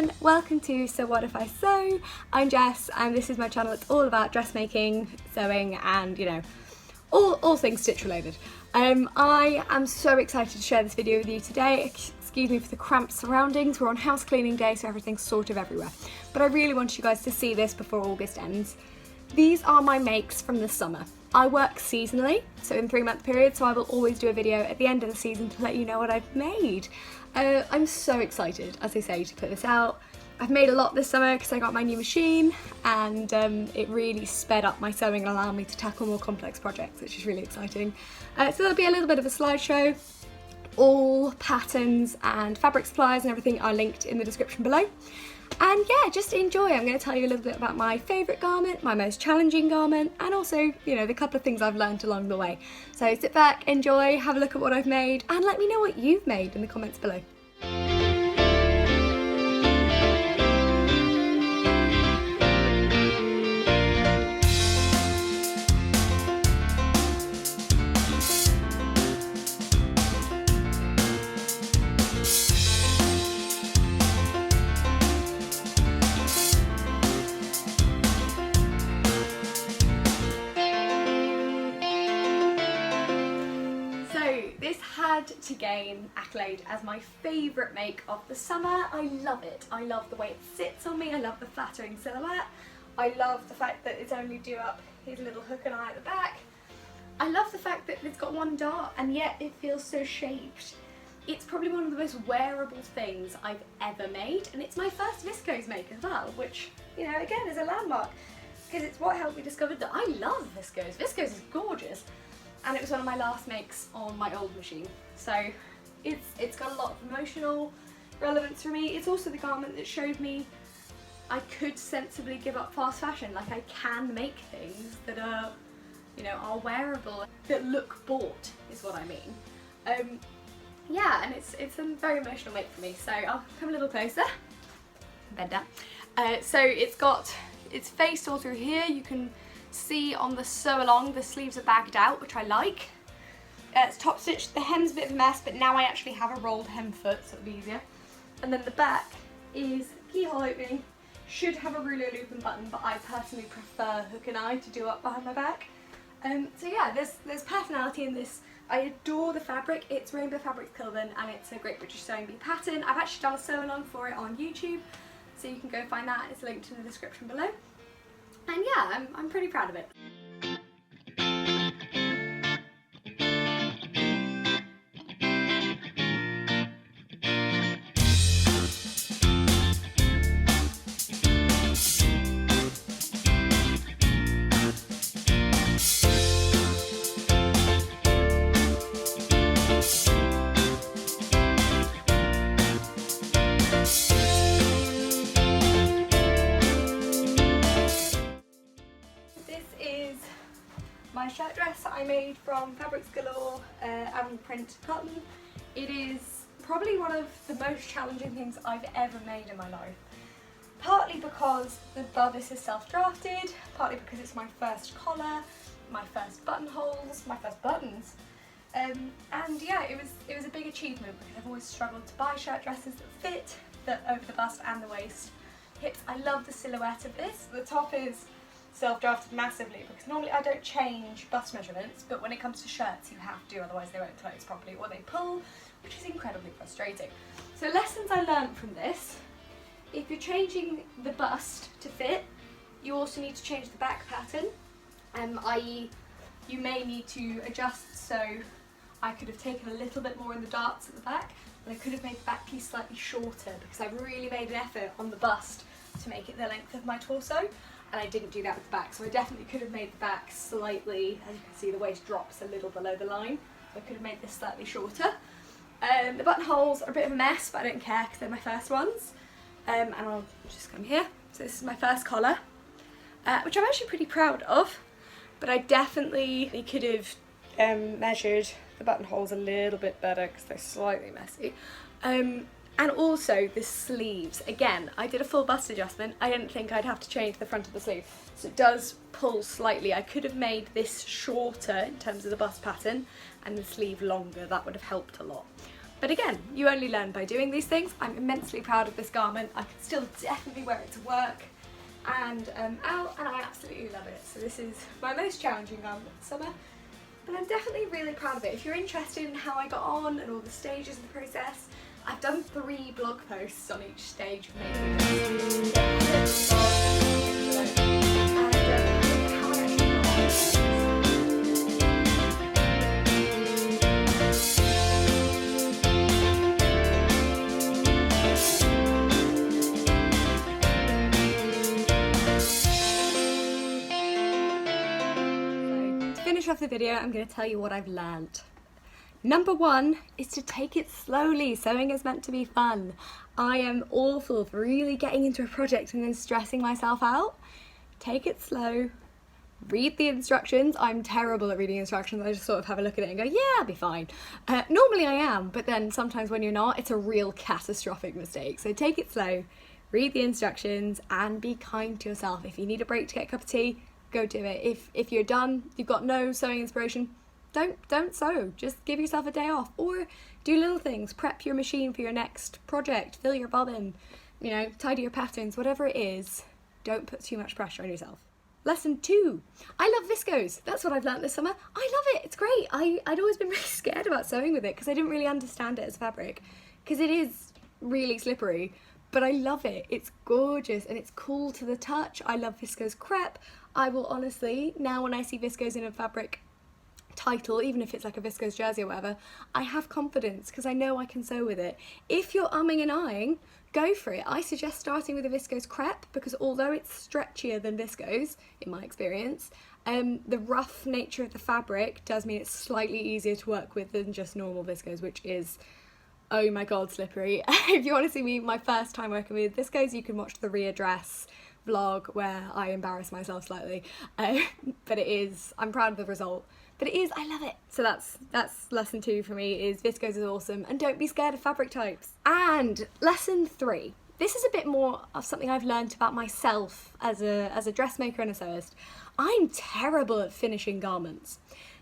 everyone, welcome to So What If I Sew? I'm Jess and this is my channel. It's all about dressmaking, sewing and, you know, all things stitch related. I am so excited to share this video with you today. Excuse me for the cramped surroundings, we're on house cleaning day so everything's sort of everywhere. But I really want you guys to see this before August ends. These are my makes from the summer. I work seasonally, so in 3-month periods, so I will always do a video at the end of the season to let you know what I've made. I'm so excited, as I say, to put this out. I've made a lot this summer because I got my new machine and it really sped up my sewing and allowed me to tackle more complex projects, which is really exciting. So there'll be a little bit of a slideshow. All patterns and fabric supplies and everything are linked in the description below. And yeah, just enjoy. I'm going to tell you a little bit about my favourite garment, my most challenging garment, and also, you know, the couple of things I've learned along the way. So sit back, enjoy, have a look at what I've made, and let me know what you've made in the comments below. This had to gain accolade as my favourite make of the summer. I love it. I love the way it sits on me. I love the flattering silhouette. I love the fact that it's only do up his little hook and eye at the back. I love the fact that it's got one dart and yet it feels so shaped. It's probably one of the most wearable things I've ever made, and it's my first Viscose make as well, which, you know, again is a landmark because it's what helped me discover that I love Viscose. Viscose is gorgeous. And it was one of my last makes on my old machine. So it's got a lot of emotional relevance for me. It's also the garment that showed me I could sensibly give up fast fashion. Like, I can make things that are, you know, are wearable, that look bought is what I mean. Yeah, and it's a very emotional make for me. So I'll come a little closer. Bend down. So it's faced all through here. You can see on the sew along the sleeves are bagged out, which I like. It's top stitched. The hem's a bit of a mess, but now I actually have a rolled hem foot, so it'll be easier. And then the back is keyhole opening. Should have a ruler loop and button, but I personally prefer hook and eye to do up behind my back. So yeah, there's personality in this. I adore the fabric. It's Rainbow Fabrics Kilburn and it's a Great British Sewing Bee pattern. I've actually done a sew along for it on YouTube, so you can go find that. It's linked in the description below. And yeah, I'm pretty proud of it. My shirt dress that I made from fabrics Galore, and print cotton. It is probably one of the most challenging things I've ever made in my life. Partly because the bodice is self-drafted, partly because it's my first collar, my first buttonholes, my first buttons. And yeah, it was a big achievement because I've always struggled to buy shirt dresses that fit, that over the bust and the waist. Hips, I love the silhouette of this. The top is self-drafted massively because normally I don't change bust measurements, but when it comes to shirts you have to, otherwise they won't close properly or they pull, which is incredibly frustrating. So lessons I learned from this: if you're changing the bust to fit, you also need to change the back pattern, i.e. you may need to adjust. So I could have taken a little bit more in the darts at the back, and I could have made the back piece slightly shorter because I really made an effort on the bust to make it the length of my torso. And I didn't do that with the back, so I definitely could have made the back slightly, as you can see the waist drops a little below the line, so I could have made this slightly shorter. The buttonholes are a bit of a mess, but I don't care because they're my first ones. And I'll just come here. So this is my first collar, which I'm actually pretty proud of, but I definitely could have measured the buttonholes a little bit better because they're slightly messy. And also the sleeves, again, I did a full bust adjustment. I didn't think I'd have to change the front of the sleeve. So it does pull slightly. I could have made this shorter in terms of the bust pattern and the sleeve longer. That would have helped a lot. But But again, you only learn by doing these things. I'm immensely proud of this garment. I can still definitely wear it to work and out, and I absolutely love it. So this is my most challenging garment of the summer, but I'm definitely really proud of it. If you're interested in how I got on and all the stages of the process, I've done 3 blog posts on each stage of making this. Finish off the video, I'm going to tell you what I've learnt. Number 1 is to take it slowly. Sewing is meant to be fun. I am awful for really getting into a project and then stressing myself out. Take it slow. Read the instructions. I'm terrible at reading instructions. I just sort of have a look at it and go, yeah, I'll be fine. Normally I am, but then sometimes when you're not, it's a real catastrophic mistake. So take it slow, read the instructions, and be kind to yourself. If you need a break to get a cup of tea, go do it. If you're done, you've got no sewing inspiration, don't sew. Just give yourself a day off, or do little things. Prep your machine for your next project, fill your bobbin, you know, tidy your patterns, whatever it is. Don't put too much pressure on yourself. Lesson 2. I love viscose. That's what I've learnt this summer. I love it. It's great. I'd always been really scared about sewing with it because I didn't really understand it as fabric, because it is really slippery. But I love it. It's gorgeous and it's cool to the touch. I love Viscose Crepe. I will honestly, now when I see viscose in a fabric title, even if it's like a viscose jersey or whatever, I have confidence because I know I can sew with it. If you're umming and ahhing, go for it. I suggest starting with a Viscose Crepe because although it's stretchier than viscose, in my experience, the rough nature of the fabric does mean it's slightly easier to work with than just normal viscose, which is, oh my god, slippery. If you want to see me my first time working with viscose, you can watch the readdress vlog where I embarrass myself slightly. But it is, I'm proud of the result. But it is, I love it. So that's lesson 2 for me, is viscose is awesome and don't be scared of fabric types. And lesson 3. This is a bit more of something I've learned about myself as a dressmaker and a sewist. I'm terrible at finishing garments.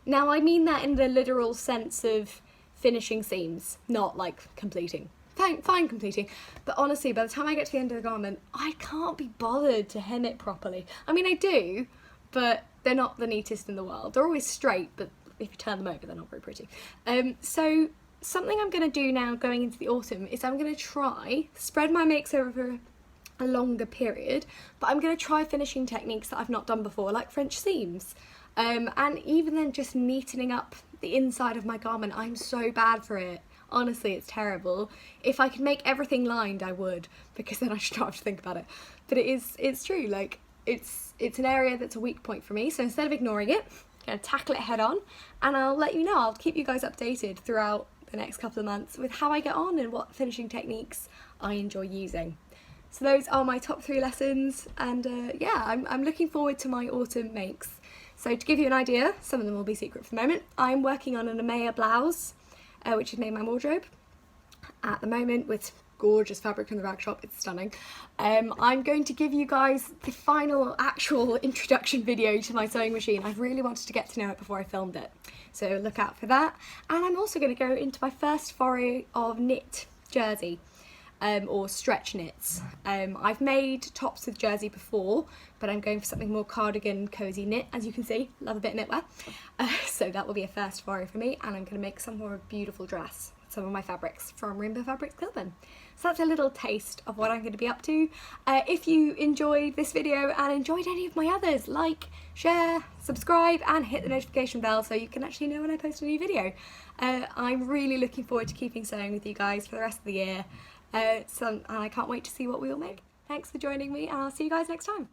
Now I mean that in the literal sense of finishing seams, not like completing. Fine completing, but honestly, by the time I get to the end of the garment, I can't be bothered to hem it properly. I mean, I do, but they're not the neatest in the world. They're always straight, but if you turn them over, they're not very pretty. So something I'm going to do now going into the autumn is I'm going to try, spread my makes over a longer period, but I'm going to try finishing techniques that I've not done before, like French seams. And even then just neatening up the inside of my garment. I'm so bad for it. Honestly, it's terrible. If I could make everything lined, I would, because then I should not have to think about it. But it's true, like, it's an area that's a weak point for me, so instead of ignoring it, I'm going to tackle it head on, and I'll let you know, I'll keep you guys updated throughout the next couple of months with how I get on and what finishing techniques I enjoy using. So those are my top 3 lessons, and yeah, I'm looking forward to my autumn makes. So to give you an idea, some of them will be secret for the moment, I'm working on an Amaya blouse, which is made in my wardrobe at the moment with gorgeous fabric from the rag shop. It's stunning. I'm going to give you guys the final actual introduction video to my sewing machine. I really wanted to get to know it before I filmed it, so look out for that. And I'm also going to go into my first foray of knit jersey. Or stretch knits. I've made tops with jersey before, but I'm going for something more cardigan, cozy knit. As you can see, love a bit of knitwear. So that will be a first foray for me, and I'm going to make some more beautiful dress, some of my fabrics from Rainbow Fabrics Kilburn. So that's a little taste of what I'm going to be up to. If you enjoyed this video and enjoyed any of my others, like, share, subscribe, and hit the notification bell so you can actually know when I post a new video. I'm really looking forward to keeping sewing with you guys for the rest of the year. And I can't wait to see what we will make. Thanks for joining me, and I'll see you guys next time.